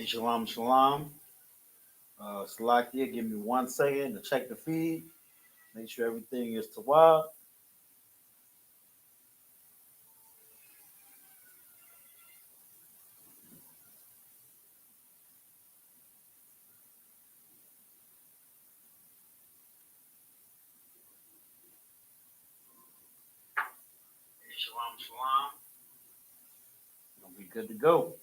Hey, shalom, shalom. Salakia, give me 1 second to check the feed. Make sure everything is tawab. Hey, shalom, shalom. We'll be good to go.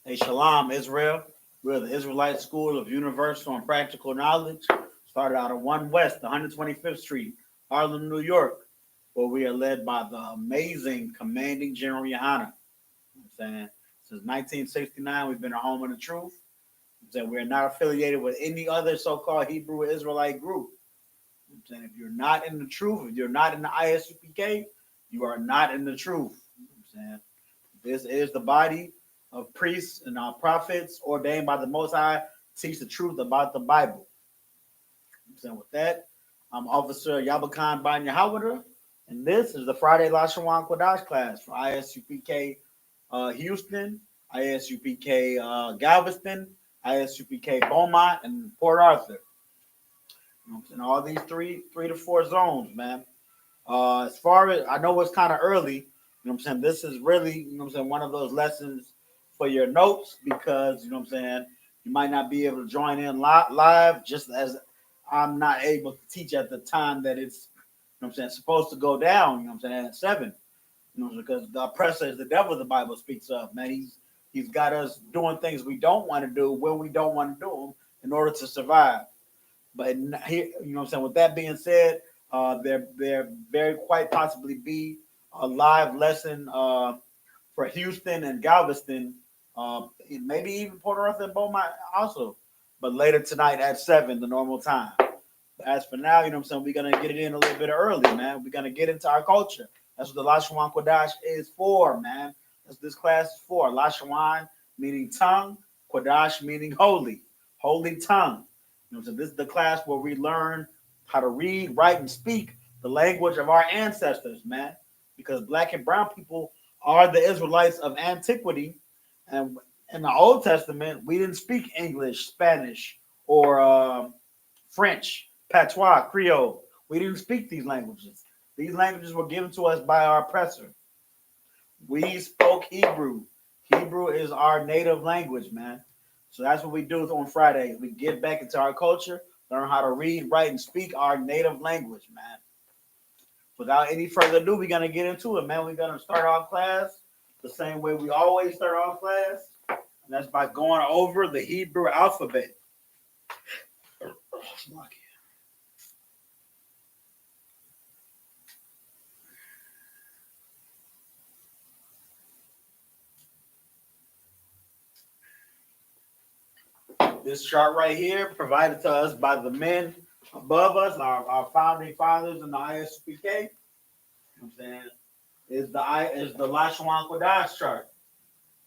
Hey, shalom, Israel. We're the Israelite School of Universal and Practical Knowledge. Started out of 1 West, 125th Street, Harlem, New York, where we are led by the amazing Commanding General YAHANNA. You know what I'm saying? Since 1969, we've been a home of the truth. That we're not affiliated with any other so-called Hebrew Israelite group. I'm saying if you're not in the truth, if you're not in the I.S.U.P.K, you are not in the truth. I'm saying this is the body of priests and our prophets ordained by the Most High to teach the truth about the Bible. I'm saying with that, I'm Officer Yabakan Ban Yahawada, and this is the Friday Lashawan Qadash class for I.S.U.P.K Houston, I.S.U.P.K Galveston, I.S.U.P.K Beaumont, and Port Arthur. You know, and all these three to four zones, man. As far as I know, it's kind of early. You know what I'm saying? This is really, you know what I'm saying, one of those lessons for your notes because, you know what I'm saying, you might not be able to join in live just as I'm not able to teach at the time that it's, you know what I'm saying, supposed to go down, you know what I'm saying, at 7. You know, because the oppressor is the devil the Bible speaks of, man. He's got us doing things we don't want to do when we don't want to do them in order to survive. But here, you know what I'm saying? With that being said, there very quite possibly be a live lesson for Houston and Galveston, maybe even Port Arthur and Beaumont also, but later tonight at 7, the normal time. But as for now, you know what I'm saying, we're gonna get it in a little bit early, man. We're gonna get into our culture. That's what the Lashawan Qadash is for, man. That's what this class is for. Lashawan meaning tongue, Qadash meaning holy, holy tongue. You know, so this is the class where we learn how to read, write, and speak the language of our ancestors, man. Because black and brown people are the Israelites of antiquity. And in the Old Testament, we didn't speak English, Spanish, or French, Patois, Creole. We didn't speak these languages. These languages were given to us by our oppressor. We spoke Hebrew. Hebrew is our native language, man. So that's what we do on Friday. We get back into our culture, learn how to read, write, and speak our native language, man. Without any further ado, we're gonna get into it, man. We're gonna start off class the same way we always start off class, and that's by going over the Hebrew alphabet. This chart right here, provided to us by the men above us, our founding fathers in the I.S.U.P.K. You know what I'm saying? Is the Lashawan Qadash chart.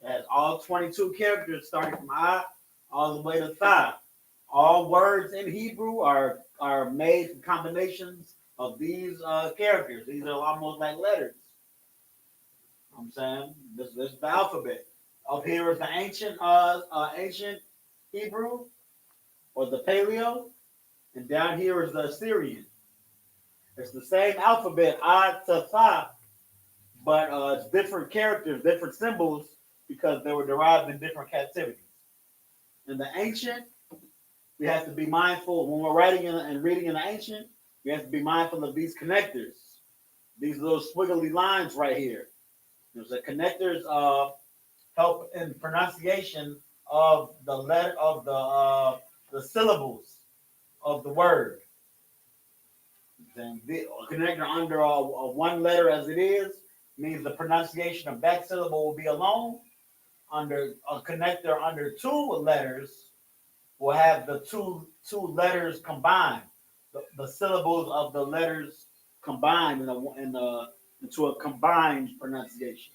It has all 22 characters starting from I all the way to Tha. All words in Hebrew are made from combinations of these characters. These are almost like letters. You know what I'm saying? This is the alphabet. Up here is the ancient Hebrew or the Paleo, and down here is the Assyrian. It's the same alphabet, I to Tha, but it's different characters, different symbols, because they were derived in different captivities. In the ancient, we have to be mindful when we're writing and reading in the ancient. We have to be mindful of these connectors, these little squiggly lines right here. There's the connectors help in pronunciation of the letter of the syllables of the word. Then the connector under one letter as it is means the pronunciation of that syllable will be alone. Under a connector under 2 letters will have the two letters combined, the syllables of the letters combined into a combined pronunciation.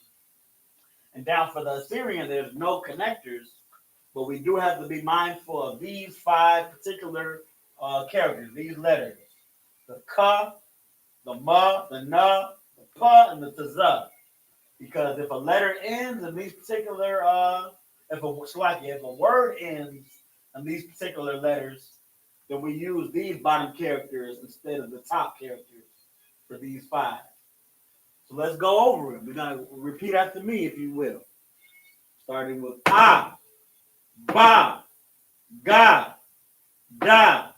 And down for the Assyrian, there's no connectors, but we do have to be mindful of these 5 particular characters, these letters: the ka, the ma, the na, the pa, and the tza. Because if a letter ends in these particular, if a word ends in these particular letters, then we use these bottom characters instead of the top characters for these 5. So let's go over it. We're gonna repeat after me, if you will. Starting with A, Ba, Ga, Da,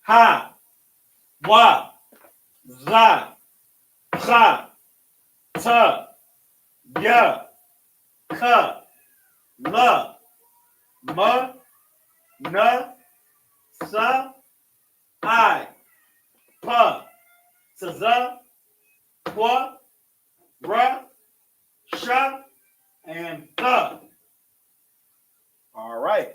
Ha, Wa, Za, Cha, Ta, Ya, Ka, La, Ma, Na, Sa, I, Pa, Za, Kwa, Ra, Sha, and Tha. All right.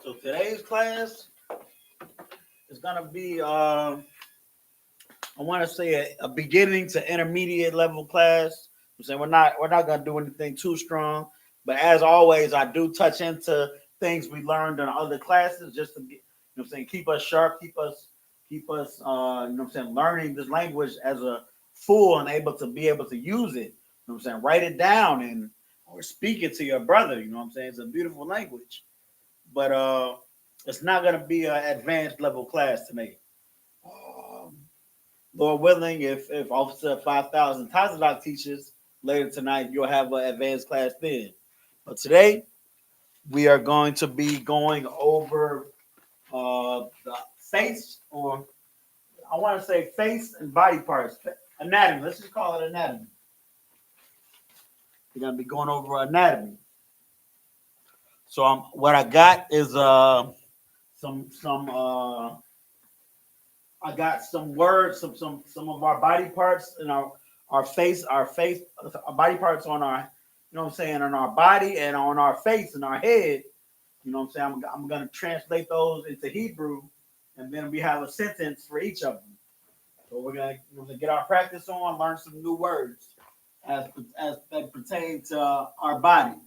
So today's class is gonna be, I want to say a beginning to intermediate level class. I'm saying we're not gonna do anything too strong, but as always, I do touch into things we learned in other classes just to get, keep us sharp, keep us, learning this language as a fool and able to use it. Write it down and or speak it to your brother. It's a beautiful language, but it's not gonna be an advanced level class tonight. Um, Lord willing, if Officer 5000 Tazadok teaches later tonight, you'll have an advanced class then. But today, we are going to be going over the face, or I want to say face and body parts, anatomy. Let's just call it anatomy. We're going to be going over anatomy. So what I got is some I got some words, some of our body parts and our face, our body parts on our, on our body and on our face and our head. I'm gonna translate those into Hebrew, and then we have a sentence for each of them. So we're gonna get our practice on, learn some new words as they pertain to our bodies.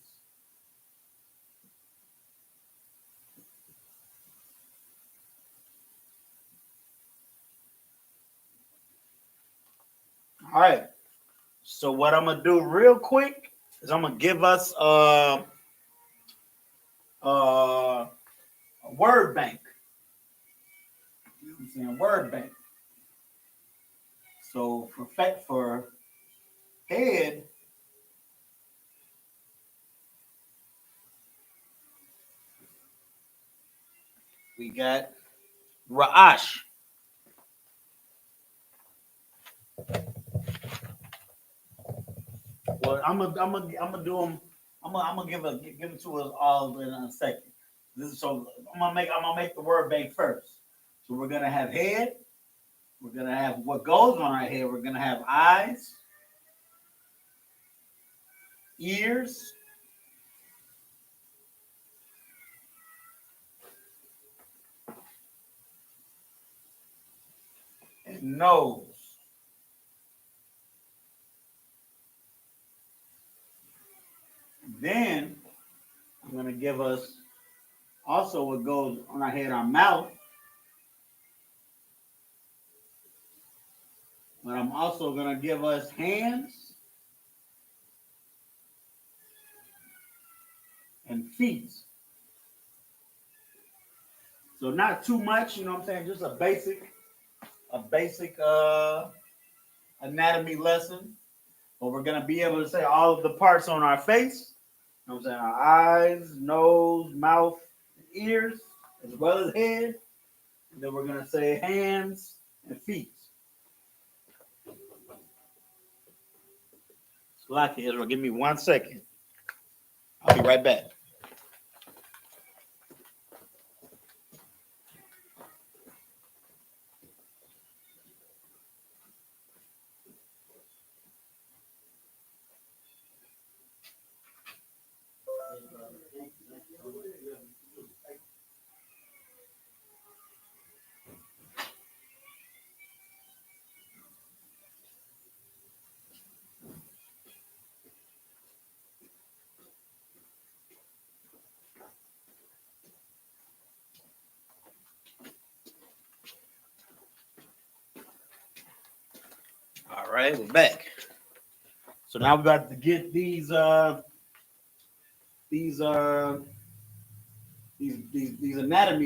All right. So what I'm gonna do real quick is I'm gonna give us a word bank. I'm saying word bank. So for head, we got Ra'ash. Well, I'm gonna do them. I'm gonna give them to us all in a second. So I'm gonna make the word bank first. So we're gonna have head. We're gonna have what goes on our head. We're gonna have eyes, ears, and nose. Then I'm gonna give us also what goes on our head, our mouth. But I'm also gonna give us hands and feet. So not too much, just a basic anatomy lesson. But we're gonna be able to say all of the parts on our face. Our eyes, nose, mouth, ears, as well as head. And then we're gonna say hands and feet. Slack Israel, give me 1 second. I'll be right back. right, we're back. So now we got to get these anatomy,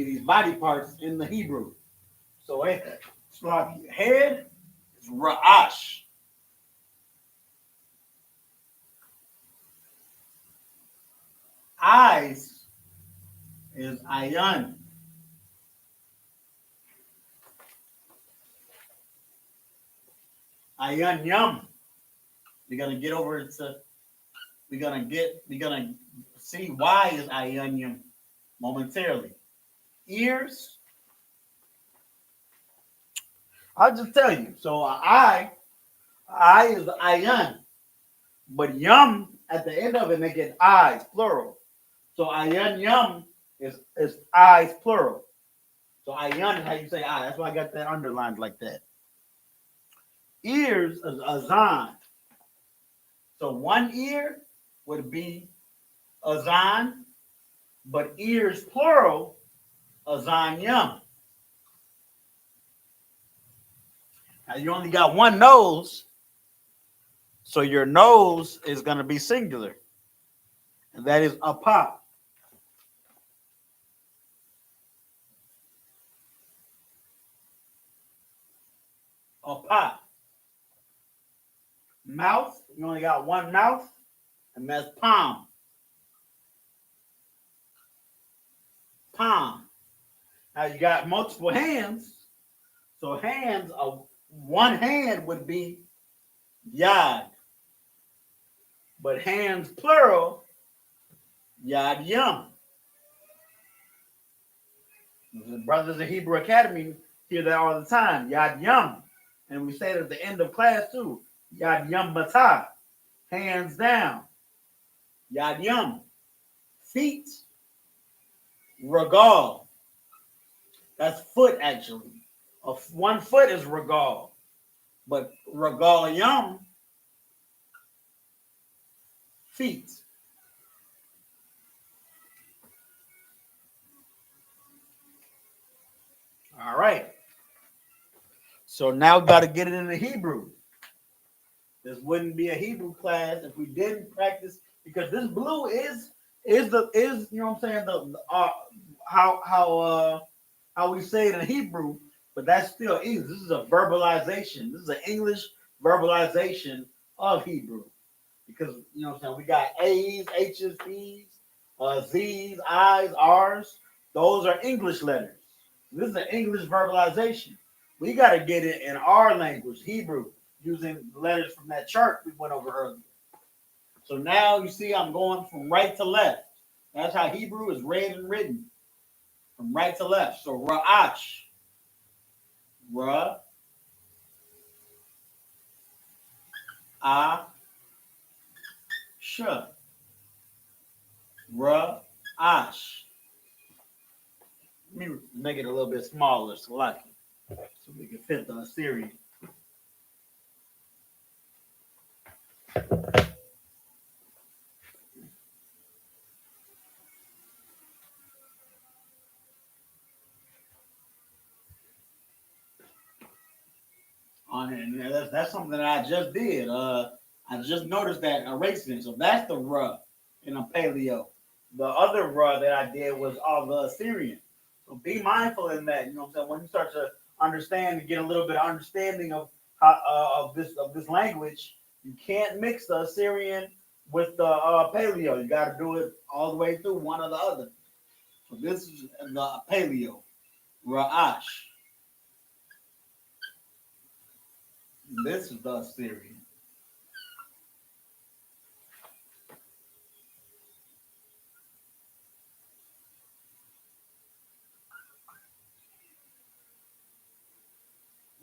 these body parts in the Hebrew. So it's like head is Ra'ash. Eyes is Ayan. Ayan Yum. We're gonna get over to we're gonna see why is Ayan Yum momentarily. Ears, I'll just tell you. So I is Ayan, but Yum at the end of it make it eyes plural. So Ayan Yum is eyes plural. So Ayan is how you say eye. That's why I got that underlined like that. Ears is Azan. So one ear would be Azan, but ears plural, Azan Yum. Now you only got one nose, so your nose is going to be singular, and that is Apa. Apa. Mouth, you only got one mouth, and that's palm. Palm. Now you got multiple hands, so hands of one hand would be Yad, but hands plural, Yad Yum. The brothers of Hebrew Academy hear that all the time, Yad Yum. And we say it at the end of class too, Yad Yum Batah, hands down. Yad Yum. Feet, Regal. That's foot actually. One foot is Regal. But Regal Yum, feet. All right. So now we got to get it into Hebrew. This wouldn't be a Hebrew class if we didn't practice, because this blue is you know what I'm saying, the how we say it in Hebrew, but that's still English. This is a verbalization. This is an English verbalization of Hebrew, because you know what I'm saying, we got A's, H's, P's, Z's, I's, R's. Those are English letters. This is an English verbalization. We got to get it in our language, Hebrew, using letters from that chart we went over earlier. So now you see I'm going from right to left. That's how Hebrew is read and written, from right to left. So Ra'ash, Ra, A, Sh, Ra'ash. Let me make it a little bit smaller so we can fit the Assyrian. On it, and that's something that I just did. I just noticed that erasing. So that's the Ra in a paleo. The other Ra that I did was all the Assyrian. So be mindful in that. You know what I'm saying? When you start to understand and get a little bit of understanding of how, of this language, you can't mix the Assyrian with the paleo. You got to do it all the way through, one or the other. So this is the paleo, Ra'ash. This is the Assyrian.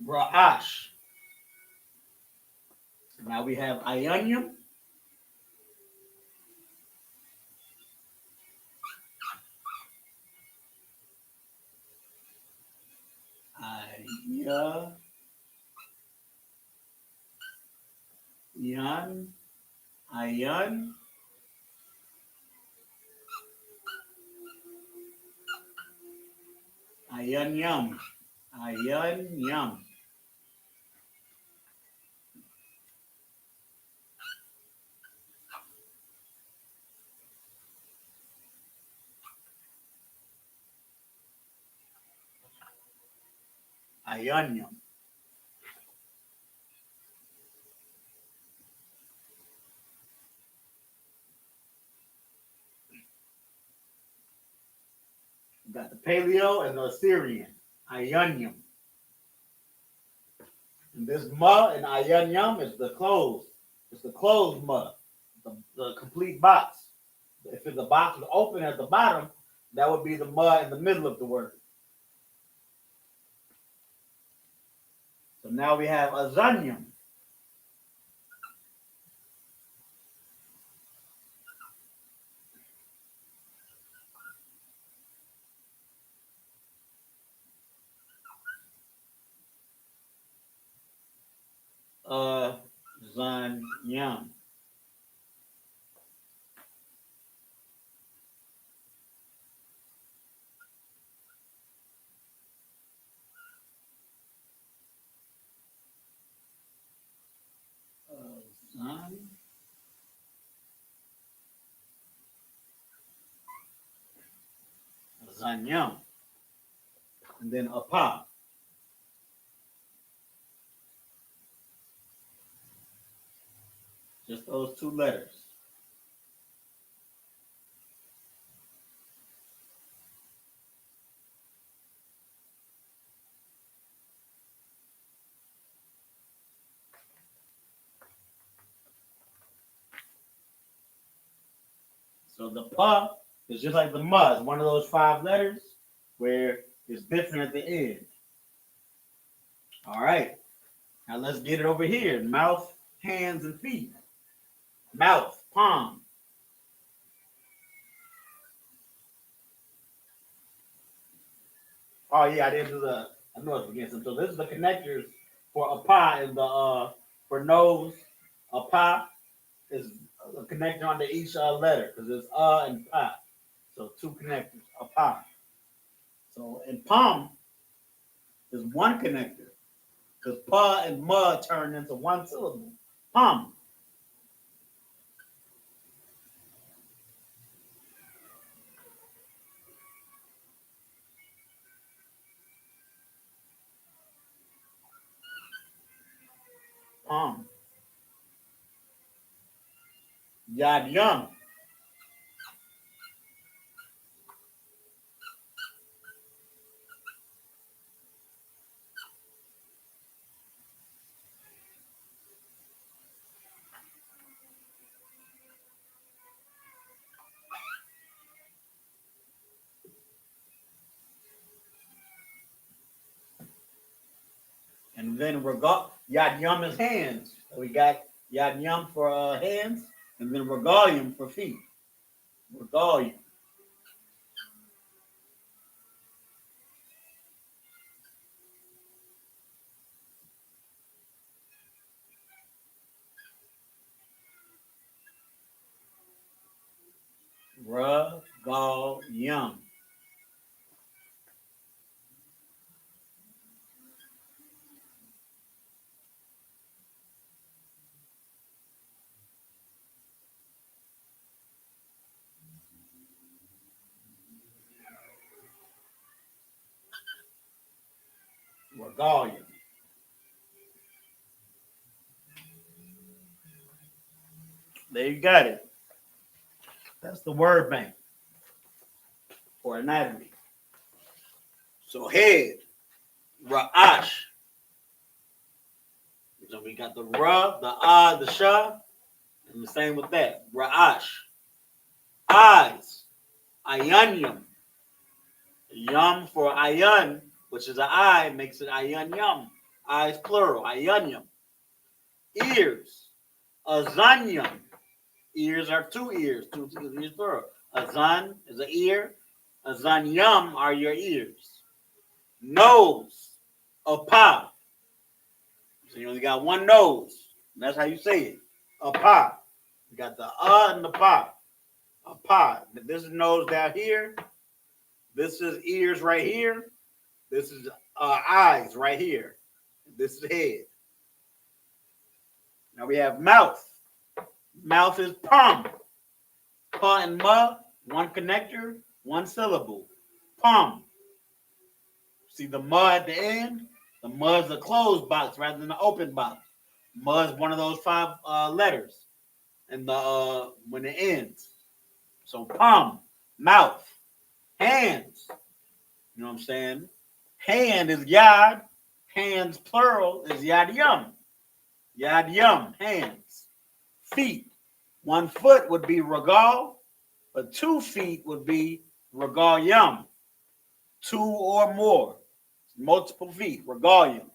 Ra'ash. Now we have Ionium. Ayan. Ayan Yum. Ayan Yum. I.S.U.P.K. We got the Paleo and the Assyrian. I.S.U.P.K. And this ma and I.S.U.P.K. is the closed. It's the closed ma, the complete box. If the box is open at the bottom, that would be the ma in the middle of the word. So now we have I.S.U.P.K. I.S.U.P.K. I.S.U.P.K. And then apa. Just those two letters. So the pa is just like the ma. It's one of those 5 letters where it's different at the end. All right. Now let's get it over here. Mouth, hands, and feet. Mouth, palm. Oh yeah, I didn't do the. I know it's against them. So this is the connectors for apa and the for nose. Apa is a connector on each letter because it's and pa. So 2 connectors. Apa. So in palm is 1 connector because pa and ma turn into 1 syllable. Palm. Palm. Yad yum. And then Yad yum is hands. So we got Yad yum for hands, and then regalium for feet. Regalium. Regalium. Regalium. There you got it. That's the word bank for anatomy. So head, Ra'ash. So we got the Ra, the the Sha, and the same with that. Ra'ash. Eyes, Ayanyum. Yum for Ayan, which is an I, makes it Ayanyum. Eyes plural, Ayanyum. Ears, Azanyum. Ears are 2 ears, 2 ears plural. Azan is an ear. Azanyum are your ears. Nose, Apa. So you only got 1 nose. And that's how you say it. Apa. You got the and the pa. Apa. This is nose down here. This is ears right here. This is eyes right here. This is head. Now we have mouth. Mouth is palm. Pa and ma, 1 connector, 1 syllable. Palm. See the ma at the end? The mud's a closed box rather than an open box. Mud's one of those 5 letters, and the when it ends. So palm, mouth, hands. You know what I'm saying? Hand is yad. Hands plural is yad yum. Yad yum, hands. Feet. 1 foot would be regal, but 2 feet would be regal yum. 2 or more. Multiple feet, regal yum.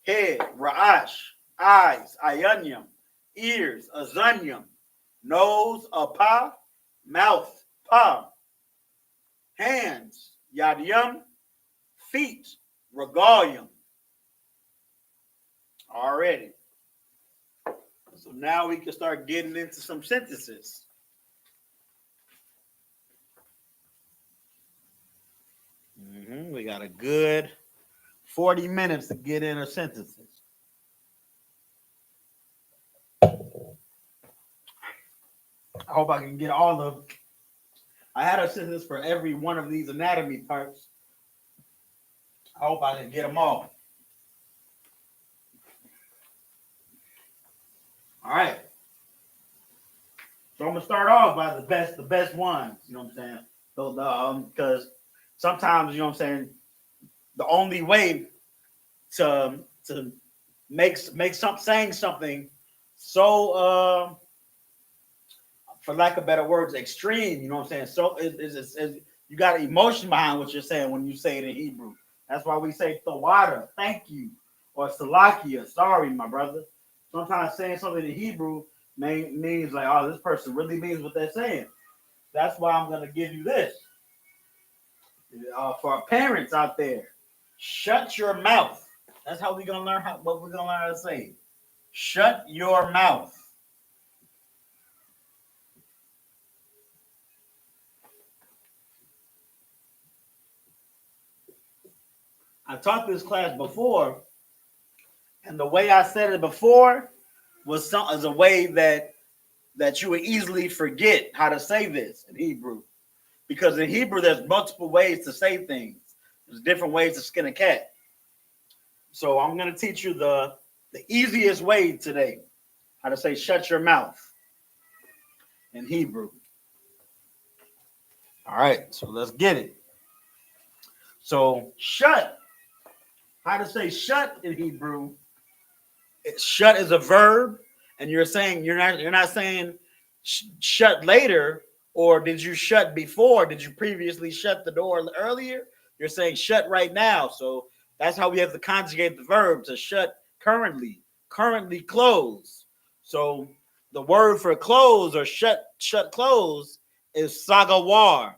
Head, ra'ash. Eyes, ayunyum. Ears, azunyum. Nose, apa. Mouth, pa. Hands, yadyum. Feet, regalium. Already. So now we can start getting into some sentences. We got a good 40 minutes to get into sentences. I hope I can get all of. I had a sentence for every one of these anatomy parts. I hope I can get them all. All right. So I'm gonna start off by the best ones. You know what I'm saying? So because sometimes, you know what I'm saying, the only way to make saying something so for lack of better words, extreme, you know what I'm saying? So is you got emotion behind what you're saying when you say it in Hebrew. That's why we say tawada, thank you, or salakia, sorry, my brother. Sometimes saying something in Hebrew means like, oh, this person really means what they're saying. That's why I'm gonna give you this. For our parents out there, shut your mouth. That's how we're gonna learn what we're gonna learn how to say. Shut your mouth. I taught this class before, and the way I said it before was a way that you would easily forget how to say this in Hebrew. Because in Hebrew, there's multiple ways to say things. There's different ways to skin a cat. So I'm going to teach you the easiest way today, how to say shut your mouth in Hebrew. All right, so let's get it. So shut, how to say shut in Hebrew. Shut is a verb, and you're saying you're not saying shut later, or did you shut before? Did you previously shut the door earlier? You're saying shut right now. So that's how we have to conjugate the verb to shut currently close. So the word for close or shut close is sagawar.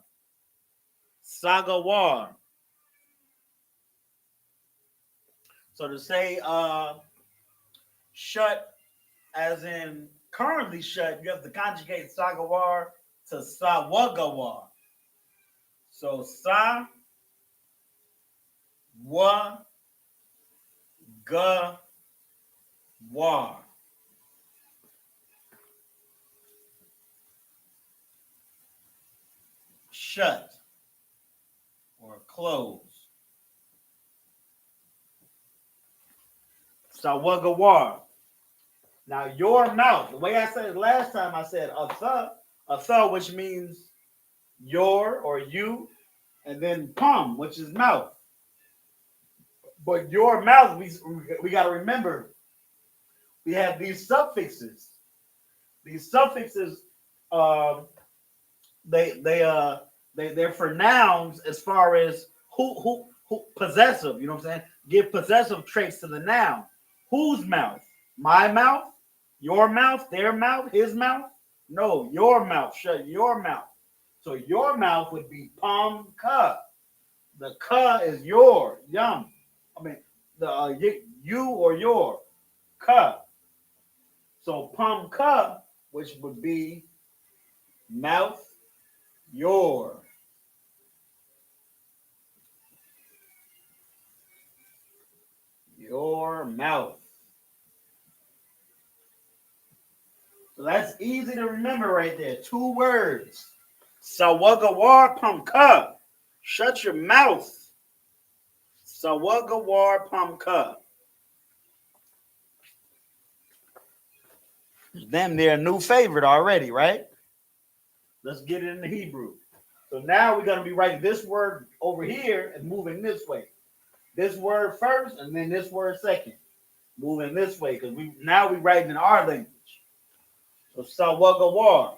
Sagawar. So to say shut as in currently shut, you have to conjugate sagawar to sawagawar. So sa wa ga war. Shut or close. Sawagawar. Now your mouth. The way I said it last time, I said asa, which means your or you, and then pum, which is mouth. But your mouth, we got to remember, we have these suffixes. These suffixes, they're for nouns as far as who possessive. You know what I'm saying? Give possessive traits to the noun. Whose mouth? My mouth? Your mouth? Their mouth? His mouth? No, your mouth. Shut your mouth. So your mouth would be pum ka. The ka is your yum. I mean the you or your ka. So pum ka, which would be mouth, your mouth. So that's easy to remember right there. 2 words. Sawagawar pum ka. Shut your mouth. Sawagawar Pamka. Damn, they're a new favorite already, right? Let's get it in the Hebrew. So now we're going to be writing this word over here and moving this way. This word first and then this word second. Moving this way because we writing in our language. So Sawagawar.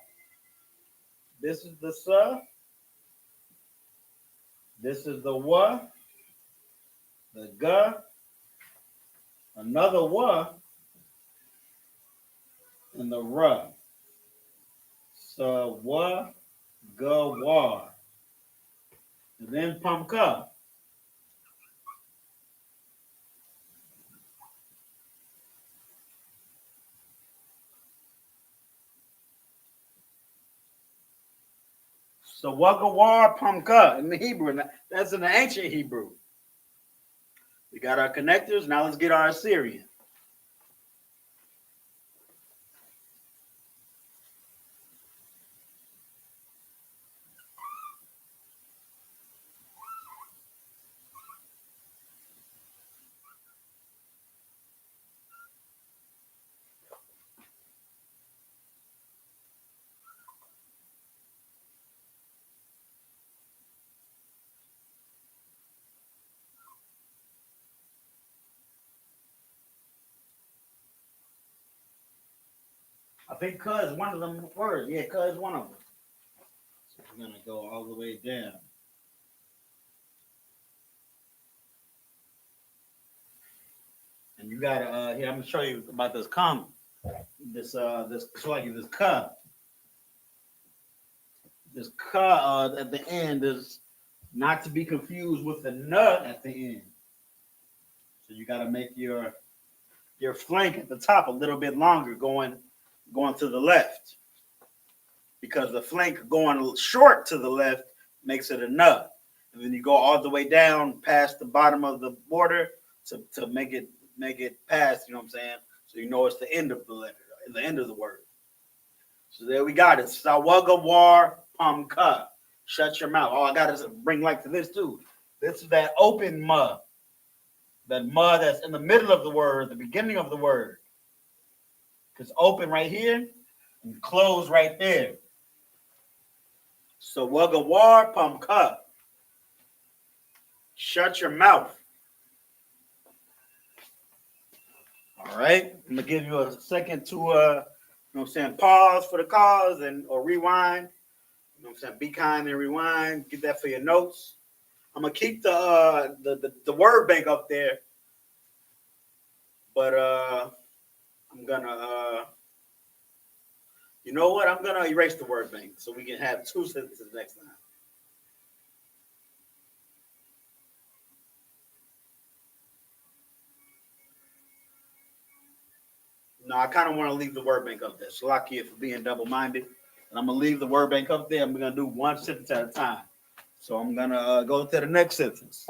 This is the sa. This is the wa. The ga. Another wa. And the ra. Sawagawar. And then Pamka. So Wagawar Pamka in the Hebrew. That's in the ancient Hebrew. We got our connectors. Now let's get our Assyrian. I think "ka" is one of them words. Yeah, "ka" is one of them. So we're gonna go all the way down. And you gotta here. I'm gonna show you about this "come." This "ka." This "ka" at the end is not to be confused with the "nut" at the end. So you gotta make your flank at the top a little bit longer, going to the left, because the flank going short to the left makes it a nut, and then you go all the way down past the bottom of the border to make it past. You know what I'm saying? So you know it's the end of the letter, the end of the word. So there we got it. Sawagawar Pamka. Shut your mouth. Oh, I gotta bring light to this too. This is that open ma. That ma that's in the middle of the word, the beginning of the word. It's open right here and closed right there. So Wagawar Pamka. Shut your mouth. All right. I'm gonna give you a second to you know what I'm saying, pause for the cause or rewind. You know what I'm saying? Be kind and rewind. Get that for your notes. I'm gonna keep the word bank up there, but I'm gonna you know what? I'm gonna erase the word bank so we can have two sentences next time. No, I kind of want to leave the word bank up there. Shalakia for being double-minded. And I'm going to leave the word bank up there. I'm going to do one sentence at a time. So I'm going to go to the next sentence.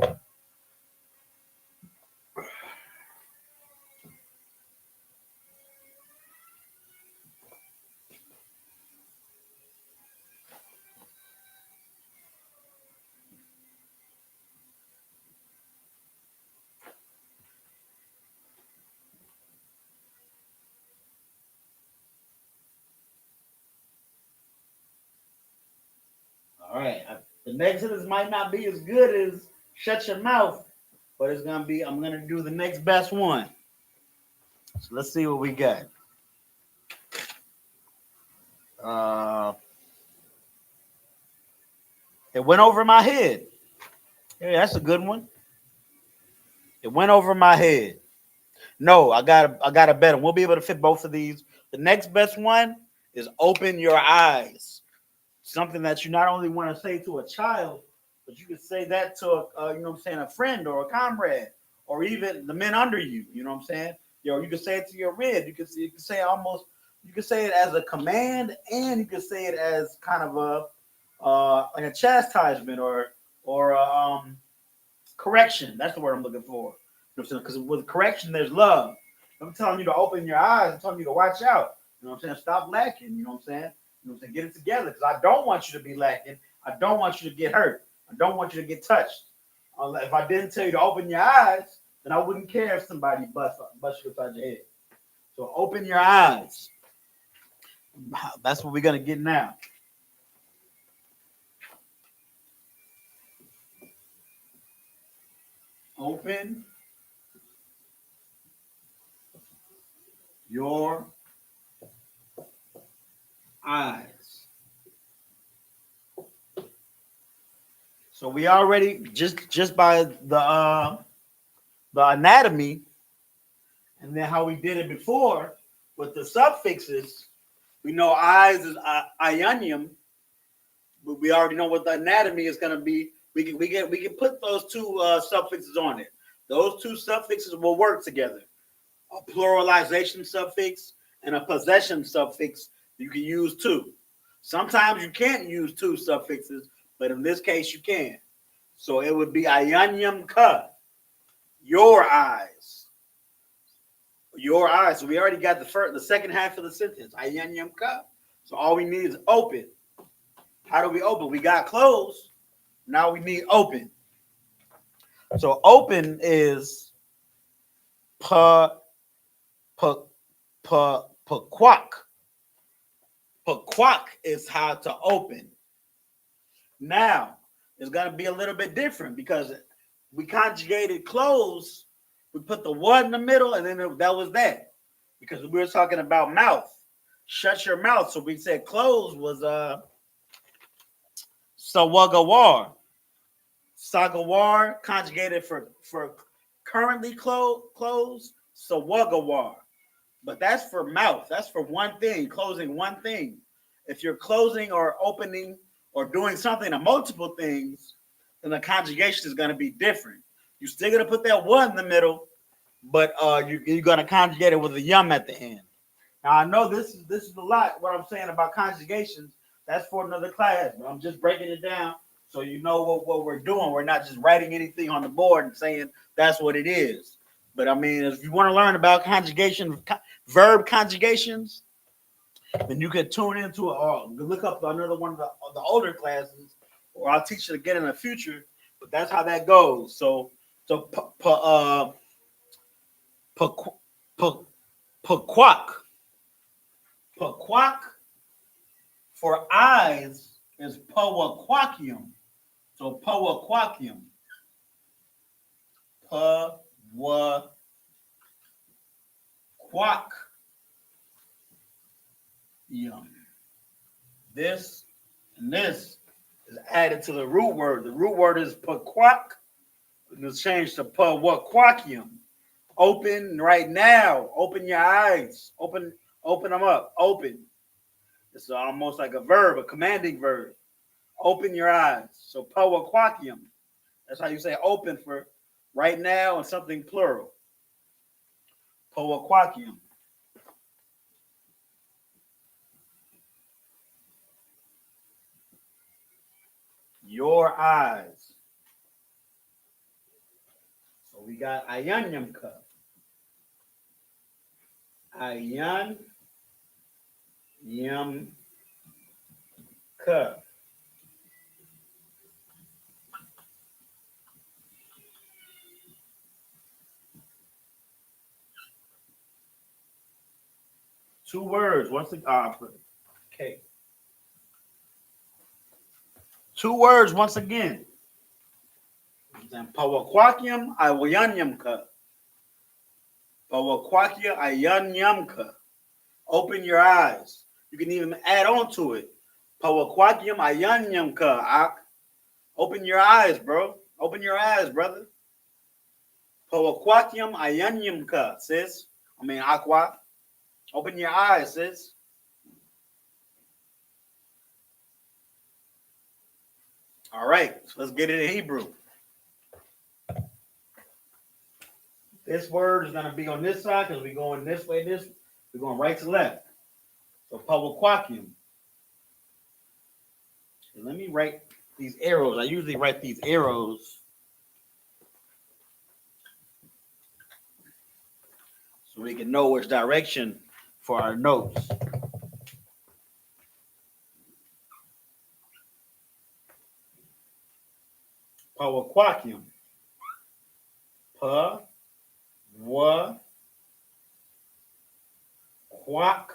All right. The next sentence might not be as good as shut your mouth, but it's going to be, I'm going to do the next best one. So let's see what we got. It went over my head. Hey, that's a good one. It went over my head. No, I got a better. We'll be able to fit both of these. The next best one is open your eyes. Something that you not only want to say to a child, but you can say that to a you know what I'm saying, a friend or a comrade, or even the men under you. You know what I'm saying? You can say it to your rib. You can say almost. You can say it as a command, and you can say it as kind of like a chastisement or correction. That's the word I'm looking for. You know what I'm saying? Because with correction, there's love. I'm telling you to open your eyes. I'm telling you to watch out. You know what I'm saying? Stop lacking. You know what I'm saying? You know what I'm saying? Get it together, because I don't want you to be lacking. I don't want you to get hurt. I don't want you to get touched. If I didn't tell you to open your eyes, then I wouldn't care if somebody bust you upside your head. So open your eyes. That's what we're gonna get now. Open your eyes. So we already just by the anatomy, and then how we did it before with the suffixes, we know eyes is ionium, but we already know what the anatomy is going to be. We can put those two suffixes on it. Those two suffixes will work together. A pluralization suffix and a possession suffix you can use too. Sometimes you can't use two suffixes, but in this case you can. So it would be ionium ka, your eyes. Your eyes. So we already got the second half of the sentence. Ionium ka. So all we need is open. How do we open? We got closed. Now we need open. So open is quack. Quack is how to open. Now it's gonna be a little bit different because we conjugated close. We put the one in the middle, and then that was that. Because we were talking about mouth. Shut your mouth. So we said close was sawagawar. Sagawar conjugated for currently closed, sawagawar. But that's for mouth. That's for one thing, closing one thing. If you're closing or opening or doing something to multiple things, then the conjugation is going to be different. You're still going to put that one in the middle, but you're going to conjugate it with a yum at the end. Now, I know this is a lot, what I'm saying about conjugations. That's for another class, but I'm just breaking it down so you know what we're doing. We're not just writing anything on the board and saying that's what it is. But I mean, if you want to learn about conjugation, verb conjugations, then you can tune into or look up another one of the older classes, or I'll teach it again in the future. But that's how that goes. So quack for eyes is pawaquacium. So pawaquacium. Pawaquacium. This and this is added to the root word. The root word is paquak. It's changed to pawaquacium. Open right now. Open your eyes. Open them up. Open. It's almost like a verb, a commanding verb. Open your eyes. So pawaquacium. That's how you say open for right now and something plural. Pawaquacium. Your eyes. So we got ionium cup. Ionium cup. Two words. Once again, okay. Two words once again. Pawaquacium, ioniumka. Pawaquacia, ioniumka. Open your eyes. You can even add on to it. Pawaquacium, ioniumka. Open your eyes, bro. Open your eyes, brother. Pawaquacium, ioniumka, sis. Aqua. Open your eyes, sis. All right, so let's get it in Hebrew. This word is going to be on this side because we're going this way, we're going right to left. So, pawaquacium. Let me write these arrows. I usually write these arrows so we can know which direction for our notes. Pawaquacium. Pa, wa, quack,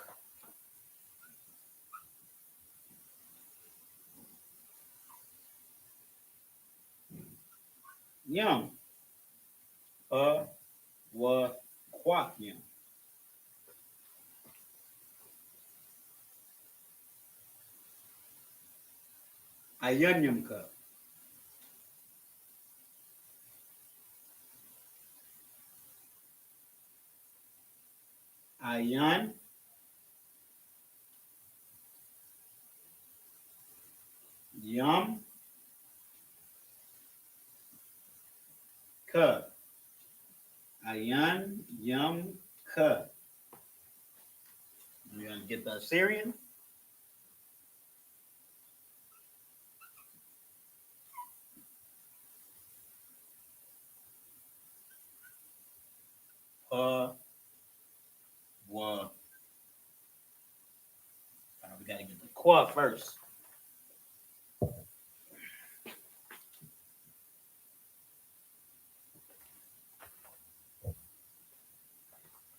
yum. Pa, wa, quack, yum. I.S.U.P.K. Ayan, yum, ka. Ayan, yum, ka. You're gonna get the Syrian. Pa, wa. We gotta get the qua first.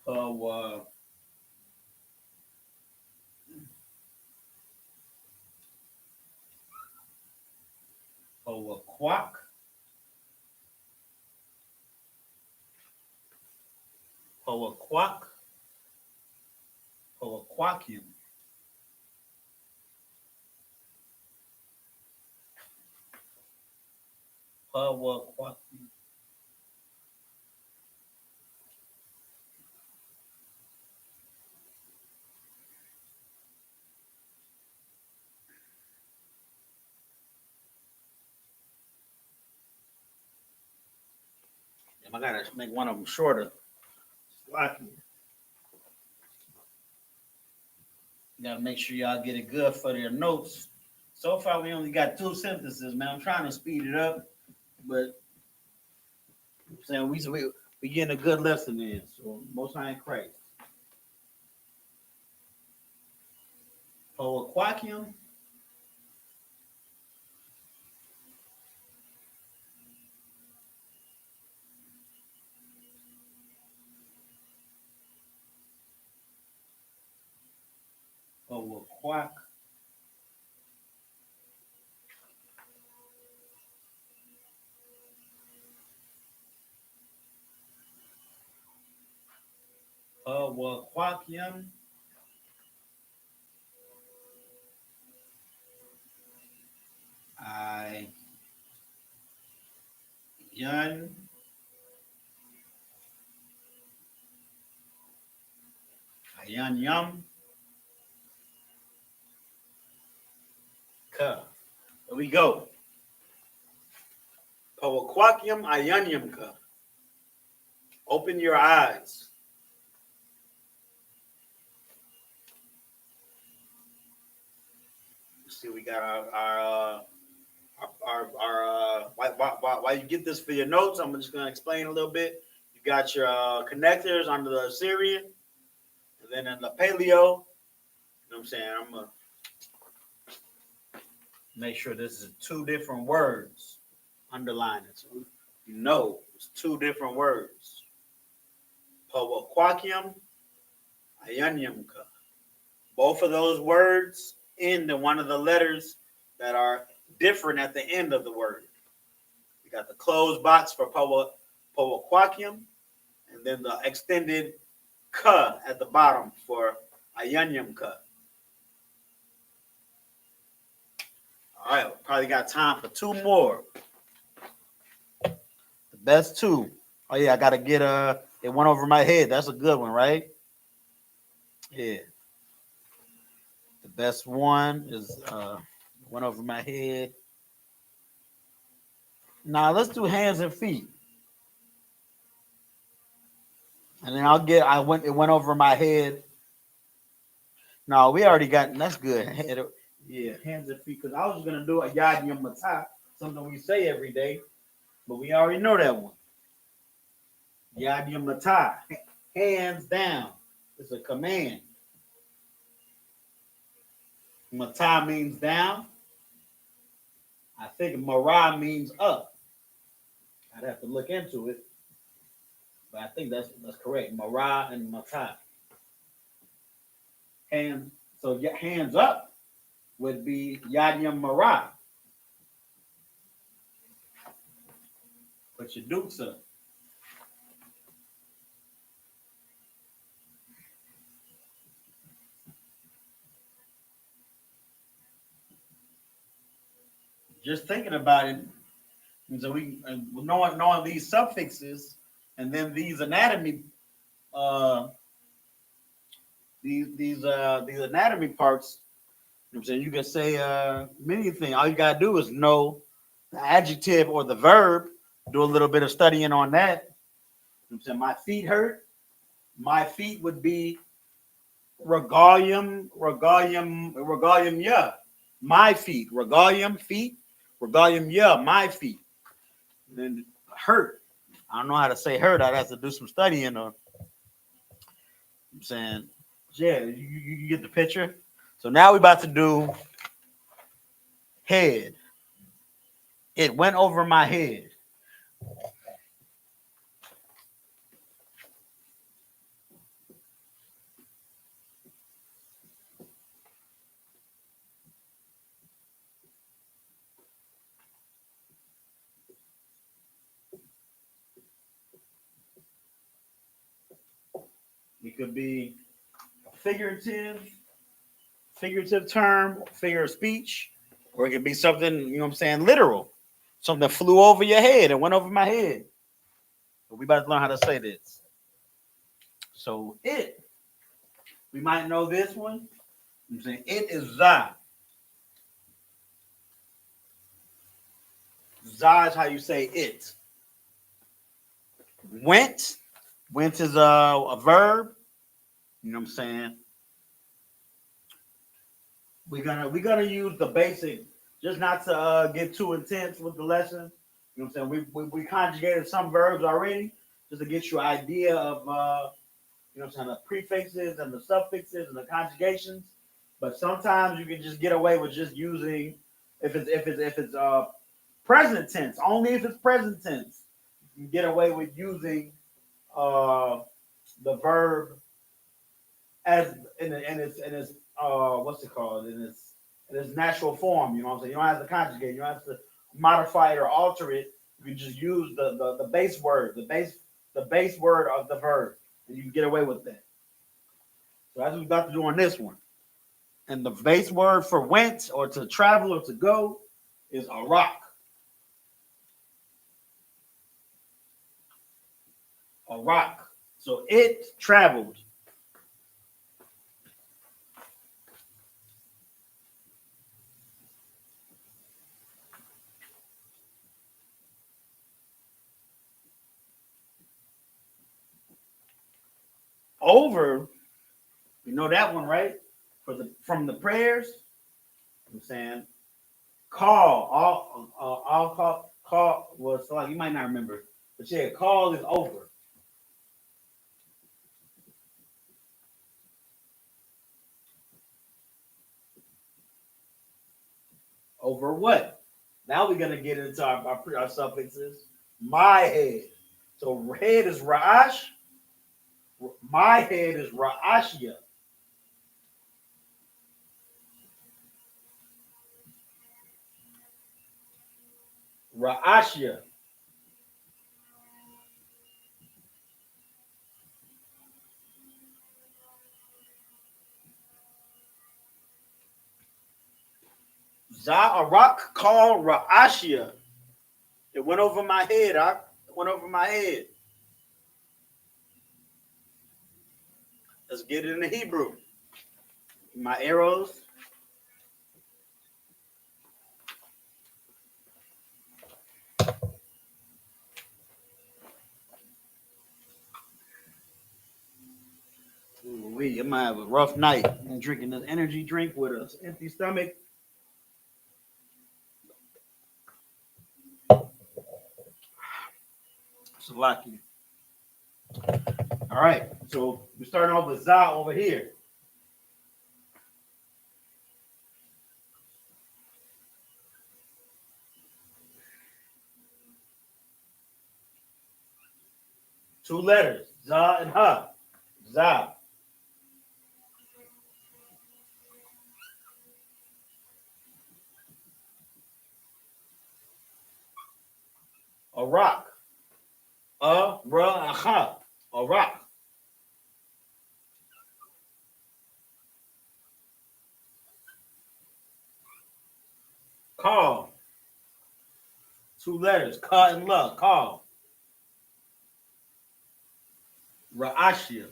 Pa, wa. Pa, wa, quack. Pa, wa, quack. Pa, wa, quackium. Pa, wa, quackium. I gotta make one of them shorter. You gotta make sure y'all get it good for their notes. So far, we only got 2 sentences, man. I'm trying to speed it up, but I'm saying we getting a good lesson in. So Most High in Christ. Oh, quackium. Oh, quack. Oh, quackium. I yun. Ayan yum. Ka. Here we go. Pawaquakium ayanyum ka. Open your eyes. See, we got why you get this for your notes. I'm just gonna explain a little bit. You got your connectors under the Syrian, and then in the Paleo. You know what I'm saying? I'm gonna make sure this is 2 different words. Underline it so you know it's 2 different words. Pawaquakium ayanyum ka. Both of those words end in one of the letters that are different at the end of the word. You got the closed box for Powaquakium, and then the extended ka at the bottom for Ayanyam ka. All right, we probably got time for 2 more. The best 2. Oh yeah, I gotta get it went over my head. That's a good one, right? Yeah. The best one is went over my head. Now let's do hands and feet. And then it went over my head. No, we already got, that's good. Yeah, hands and feet. Because I was going to do a yad yom matah, something we say every day, but we already know that one. Yad yom matah, hands down. It's a command. Matah means down. I think marah means up. I'd have to look into it. But I think that's correct. Mara and Mata. Hands. So hands up would be Yadya Mara. Put your dukes up. Just thinking about it, and so we knowing these suffixes and then these anatomy uh these anatomy parts. You know what I'm saying, you can say many things. All you gotta do is know the adjective or the verb. Do a little bit of studying on that. You know what I'm saying, my feet hurt. My feet would be regalium, yeah. My feet, regalium, feet, regalium, yeah, my feet. And then hurt. I don't know how to say hurt. I'd have to do some studying on. I'm saying, yeah, you get the picture. So now we're about to do head. It went over my head. It could be figurative, figurative term, figure of speech, or it could be something, you know what I'm saying, literal. Something flew over your head and went over my head. But we about to learn how to say this. So we might know this one. I'm saying it is za. Za is how you say it. Went. Went is a verb. You know what I'm saying? We're gonna use the basic, just not to get too intense with the lesson. You know what I'm saying? We conjugated some verbs already, just to get you an idea of you know what I'm saying, the prefixes and the suffixes and the conjugations. But sometimes you can just get away with just using, if it's present tense, only if it's present tense, you can get away with using uh the verb as in its what's it called, in its natural form. You know what I'm saying? You don't have to conjugate. You don't have to modify it or alter it. You can just use the base word, the base word of the verb, and you can get away with that. So that's what we're about to do on this one. And the base word for went or to travel or to go is a rock. A rock. So it traveled. Over, you know that one, right? From the prayers, I'm saying all call was like, you might not remember, but yeah, call is over. Over what? Now we're gonna get into our suffixes. My head. So head is Ra'ash. My head is Ra'ashia. Ra'ashia. Za'arak called Ra'ashia. It went over my head. It went over my head. Let's get it in the Hebrew. My arrows. Ooh, I might have a rough night. I'm drinking this energy drink with an empty stomach. It's lucky. All right. So we're starting off with Za over here. 2 letters, za and ha. Za. A rock. Ha. A rock. Call. 2 letters, ka and la. Call. Ra'ashia.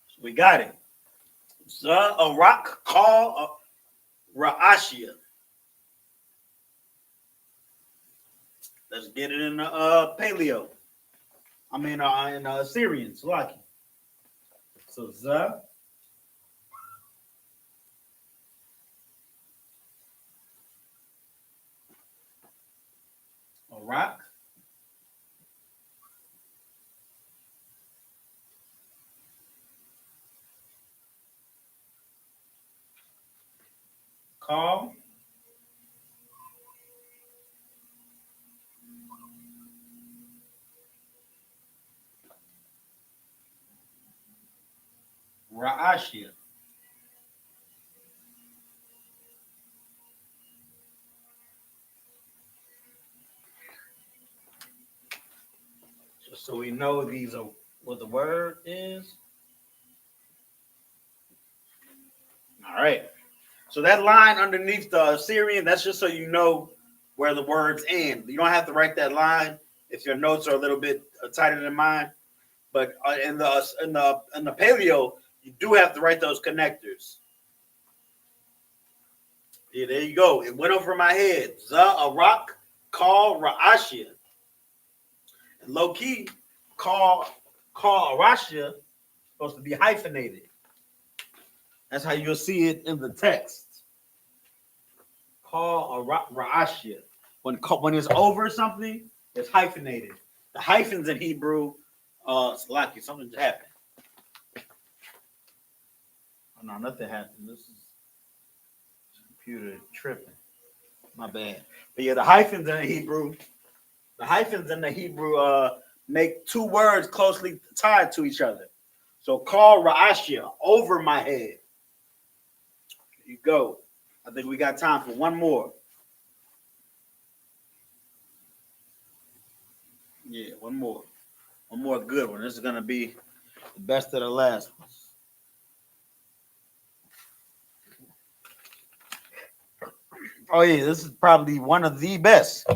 So we got it. Za, a rock. Call, Ra'ashia. Let's get it in the paleo. I mean, in Assyrians, lucky. So za, a rock. Call. Ra'ashia. Just so we know these are what the word is. All right. So that line underneath the Assyrian, that's just so you know where the words end. You don't have to write that line if your notes are a little bit tighter than mine. But in the paleo, you do have to write those connectors. Yeah, there you go. It went over my head. Za, a rock. Call, Ra'ashia. And low key, call Arashia supposed to be hyphenated. That's how you'll see it in the text. Call Ra'ashia. When it's over something, it's hyphenated. The hyphens in Hebrew, Salaki, something just happened. Oh no, nothing happened. This is computer tripping. My bad. But yeah, the hyphens in the Hebrew make 2 words closely tied to each other. So call Ra'ashia, over my head. There you go. I think we got time for one more. Yeah, one more. One more good one. This is going to be the best of the last ones. Oh, yeah, this is probably one of the best.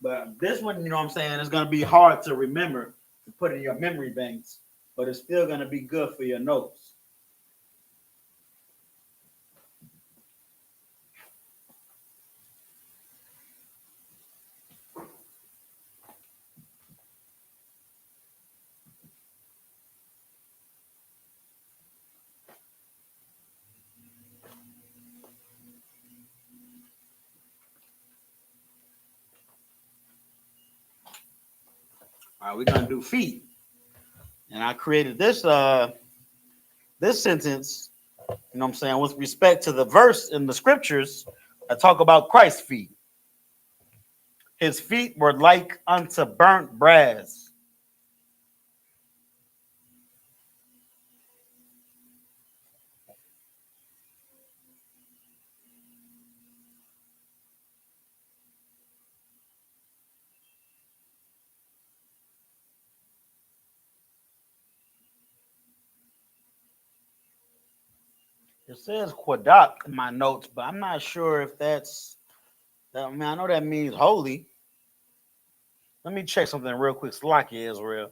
But this one, you know what I'm saying, is going to be hard to remember to put in your memory banks, but it's still going to be good for your notes. All right, we're going to do feet. And I created this sentence, you know what I'm saying, with respect to the verse in the scriptures that talk about Christ's feet. His feet were like unto burnt brass. It says Qadash in my notes, but I'm not sure if that's, I mean, I know that means holy. Let me check something real quick. Slacky Israel.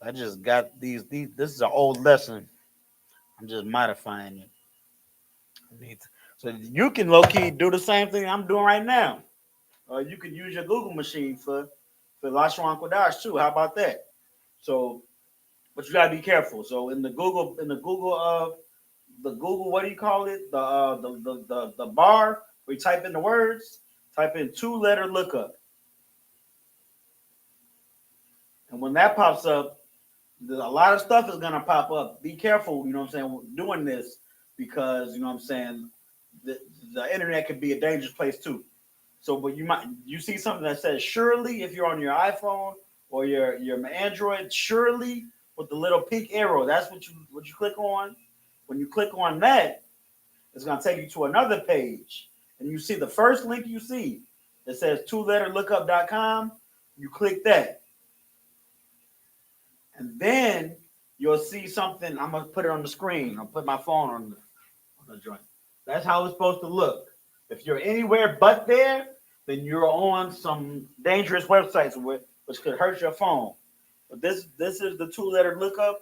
I just got these. This is an old lesson. I'm just modifying it. So you can low key do the same thing I'm doing right now. You can use your Google machine for Lashawan Qadash too. How about that? So, but you gotta be careful. So the Google, what do you call it? The bar where you type in the words, type in 2-letter lookup. And when that pops up, A lot of stuff is gonna pop up. Be careful, you know what I'm saying, doing this because you know what I'm saying, the internet could be a dangerous place too. So, but you see something that says surely if you're on your iPhone or your Android, surely with the little pink arrow, that's what you click on. When you click on that, it's gonna take you to another page, and you see the first link you see that says two-letterlookup.com. You click that, and then you'll see something. I'm gonna put it on the screen. I'll put my phone on the joint. That's how it's supposed to look. If you're anywhere but there, then you're on some dangerous websites which could hurt your phone. But this is the two-letter lookup.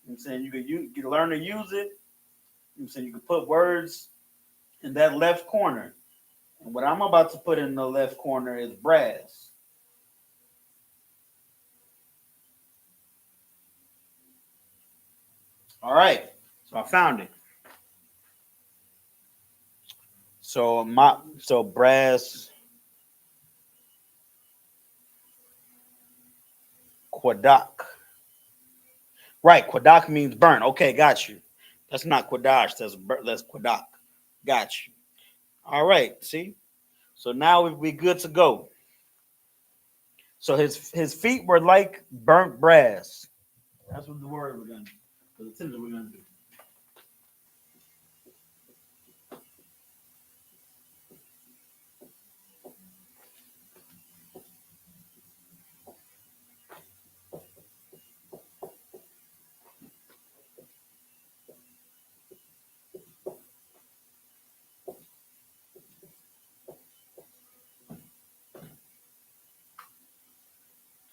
I'm saying you can learn to use it. I'm saying you can put words in that left corner. And what I'm about to put in the left corner is brass. All right. So I found it. So brass Qadak. Right, Qadak means burn. Okay, got you. That's not Qadash, that's Qadak. Got you. All right, see? So now we good to go. So his feet were like burnt brass. That's what the word we're gonna do. The sentence we're gonna do.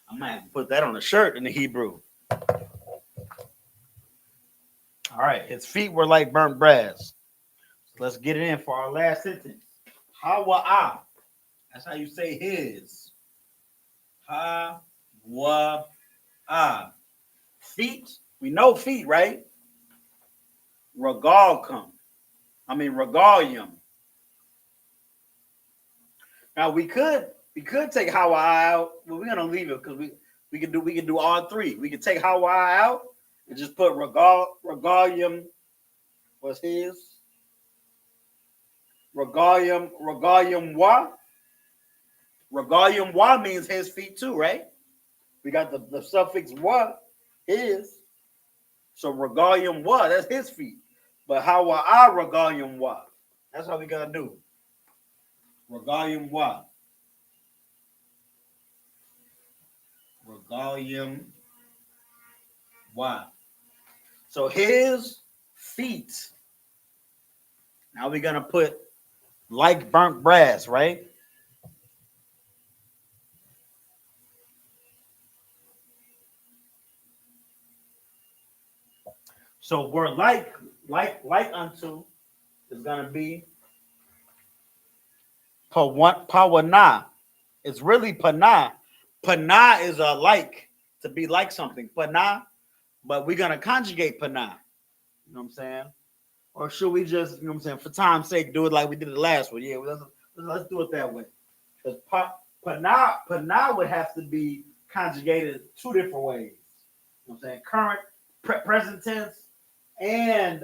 I might have to put that on a shirt in the Hebrew. All right, his feet were like burnt brass. Let's get it in for our last sentence. Hawa. That's how you say his. Hawa. Feet. We know feet, right? Regalcum. Regalium. Now we could take Hawa out, but we're gonna leave it because we can do all three. We can take Hawa out and just put regalium was his. Regalium wa. Regalium wa means his feet too, right? We got the suffix wa, his. So regalium wa, that's his feet. But Hawa regalium wa. That's how we gotta do. Regalium wa. Regalium wa. So his feet. Now we're gonna put like burnt brass, right? So we're like unto is gonna be pawana. It's really pana. Pana is a like, to be like something. Pana, but we're gonna conjugate pana. You know what I'm saying? Or should we just, you know what I'm saying, for time's sake, do it like we did the last one? Yeah, let's do it that way. Because pana would have to be conjugated two different ways. You know what I'm saying? Current, present tense, and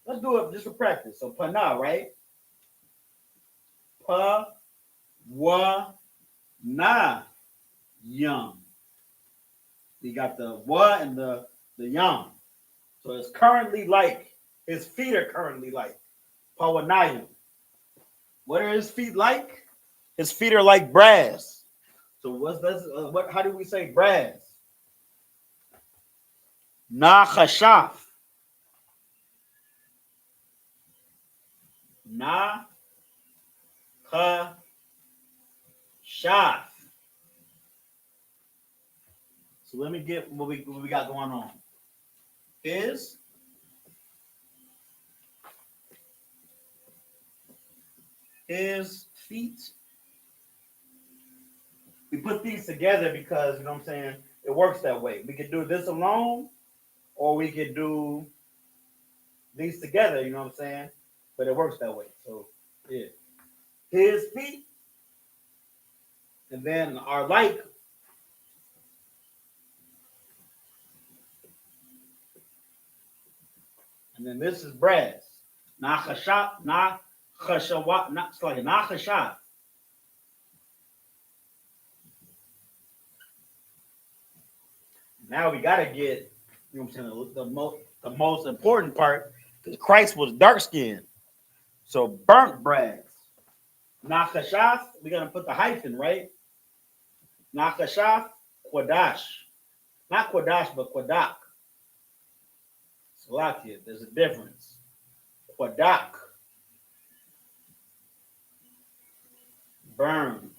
let's do it just for practice. So pana, right? Pa wa na yum. You got the wa and the yum. So it's currently like, his feet are currently like. Pawanayim. What are his feet like? His feet are like brass. So what's that? How do we say brass? Na chashaf. Na chashaf. So let me get what we got going on. His feet. We put these together because, you know what I'm saying, it works that way. We could do this alone, or we could do these together, you know what I'm saying? But it works that way. So yeah. His feet, and then our like And then this is brass. Nachashaf, nachashawat, it's like nachashaf. Now we gotta get, you know what I'm saying, the most important part, because Christ was dark skinned. So burnt brass. Nachashaf, we're gonna put the hyphen, right? Nachashaf, Qadash. Not Qadash, but Qadak. Salakia, there's a difference. Qadak. Burned.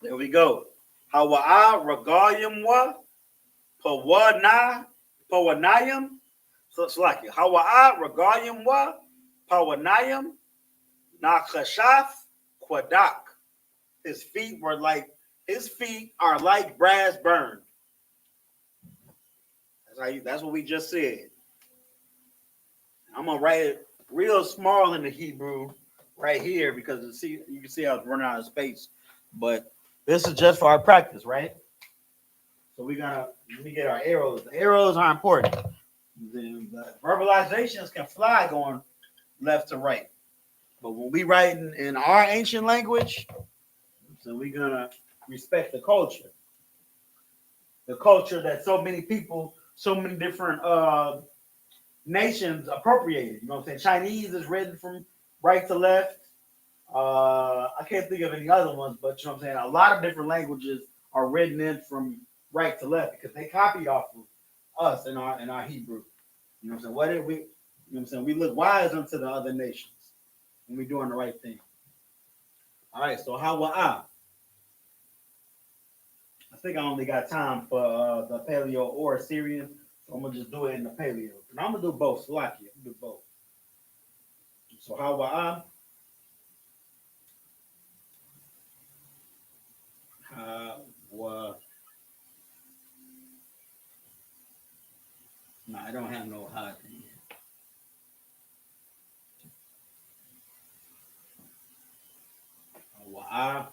There we go. Hawa'a Regalium wa Pawanayam. So it's like Hawa'a Regalium wa Pawanayam Nakashaf Qadak. His feet are like brass burned. That's what we just said. I'm gonna write it real small in the Hebrew right here because you can see I was running out of space. But this is just for our practice, right? So let me get our arrows. The arrows are important. The verbalizations can fly going left to right. But when we write in our ancient language, so we're gonna respect the culture. The culture that so many people, so many different nations appropriated. You know what I'm saying? Chinese is written from right to left. I can't think of any other ones, but you know what I'm saying? A lot of different languages are written in from right to left because they copied off of us in our Hebrew. You know what I'm saying? What did we, you know what I'm saying? We look wise unto the other nations when we're doing the right thing. All right, so Hawa'a. I think I only got time for the Paleo or Assyrian, so I'm gonna just do it in the Paleo. And I'm gonna do both. Slovakia, do both. So Hawa'a. No, I don't have no hot in here. Hawa'a.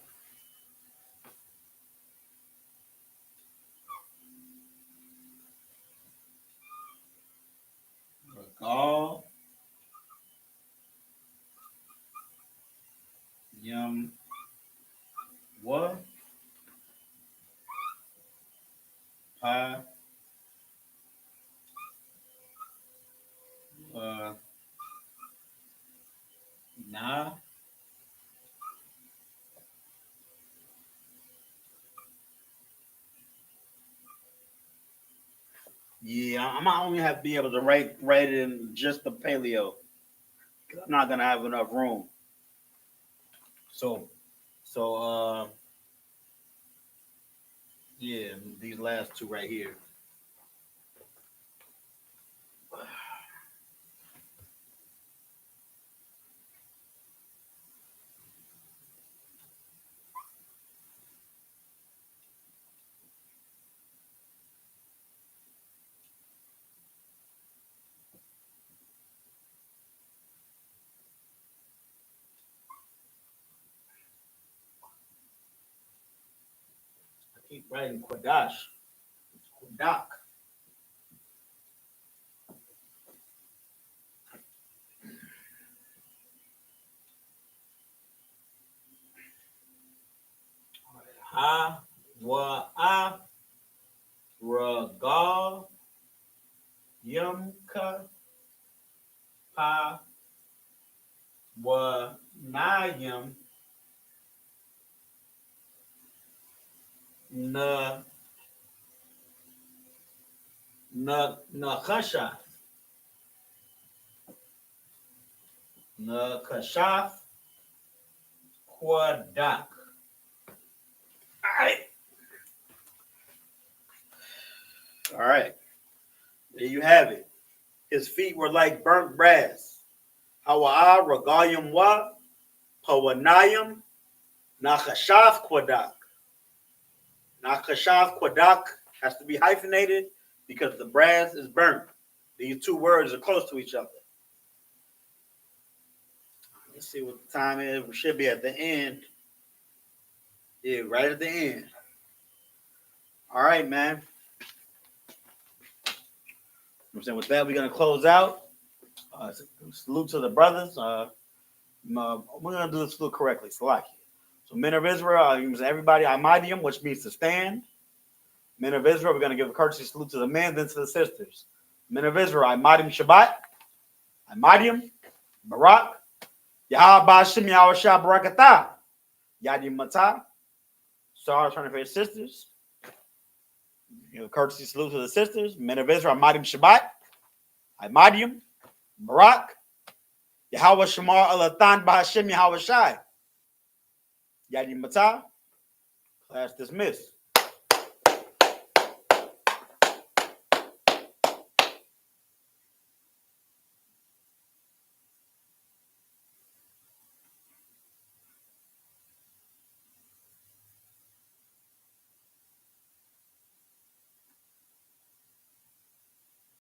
Regal. Yum. What? Pa. Nah. Yeah, I might only have to be able to write it in just the Paleo. I'm not gonna have enough room. So yeah, these last two right here. I keep writing Qadash. Qadak. Ha wa a ragal yumka pa wa nayam na kashaf Qadak. All right. There you have it. His feet were like burnt brass. Hawa'a Regalium wa Pawanayam Nakashaf Qadak. Nakashaf Qadak has to be hyphenated because the brass is burnt. These two words are close to each other. Let's see what the time is. We should be at the end. Yeah, right at the end. All right, man. I'm saying with that, we're gonna close out. Salute to the brothers. We're gonna do the salute correctly. Salaki. So, men of Israel, everybody, Imadium, which means to stand. Men of Israel, we're gonna give a courtesy salute to the men, then to the sisters. Men of Israel, Imadium Shabbat, Imadium, Barak, Yahweh Bashim Yahweh Shah Barakatah, Yadim Matah. Sorry, trying to face sisters. Give a courtesy salute to the sisters. Men of Israel, Imadium Shabbat, Imadium, Barak, Yahweh Shamar Alatan Bahashim Yahweh Shai. Yadi Matah. Class dismissed.